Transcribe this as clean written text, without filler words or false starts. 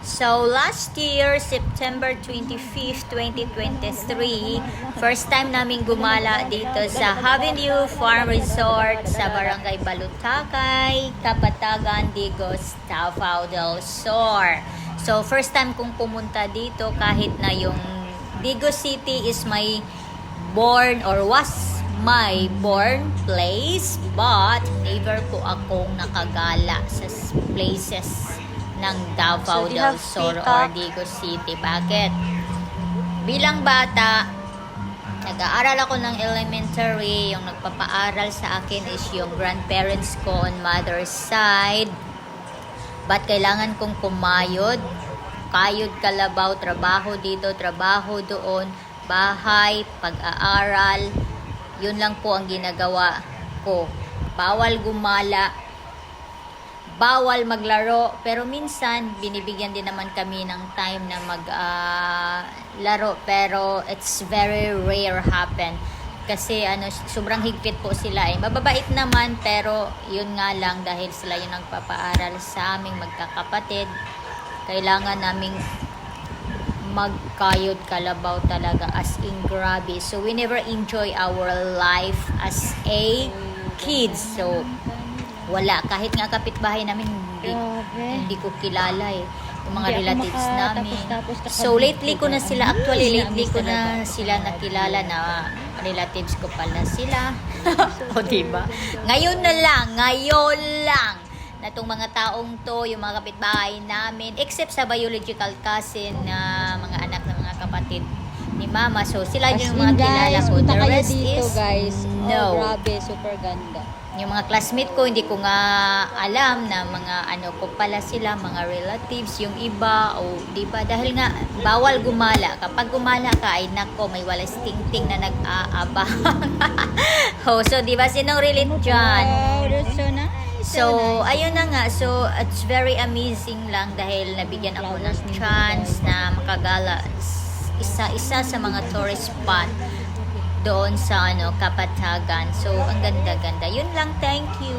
So, last year, September 25, 2023, first time namin gumala dito sa Avenue Farm Resort sa Barangay Balutakay, Kapatagan, Digos, Davao del Sur. So, first time kong pumunta dito kahit na yung Digos City is my born or was my born place, but never po akong nakagala sa places ng Davao del Sur or Digos City. Bakit? Bilang bata, nag-aaral ako ng elementary. Yung nagpapaaral sa akin is yung grandparents ko on mother's side. But kailangan kong kumayod. Kayod kalabaw, trabaho dito, trabaho doon, bahay, pag-aaral. Yun lang po ang ginagawa ko. Bawal gumala, bawal maglaro, pero minsan binibigyan din naman kami ng time na maglaro, pero it's very rare happen kasi sobrang higpit po sila mababait naman, pero yun nga lang, dahil sila yung nagpapaaral sa aming magkakapatid, kailangan naming magkayod kalabaw talaga, as in grabe. So we never enjoy our life as a kids. So wala, kahit nga kapitbahay namin hindi ko kilala yung mga relatives namin. So lately ko na sila nakilala na relatives ko pala sila. O diba? Ngayon lang na itong mga taong to, yung mga kapitbahay namin, except sa biological cousin na mga anak ng mga kapatid ni Mama. So sila yung mga kilala ko. The rest is no. Oh, grabe, super ganda. Yung mga classmate ko, hindi ko nga alam na mga ko pala sila, mga relatives, yung iba, di ba? Dahil nga, bawal gumala. Kapag gumala ka, ay nako, may walas ting-ting na nag-aabang. So, di ba, sinong relate dyan? Wow, that's so nice. So, ayun na nga. So, it's very amazing lang dahil nabigyan ako ng chance na makagala isa-isa sa mga tourist spot doon sa Kapatagan. So, ang ganda-ganda. Yun lang, thank you.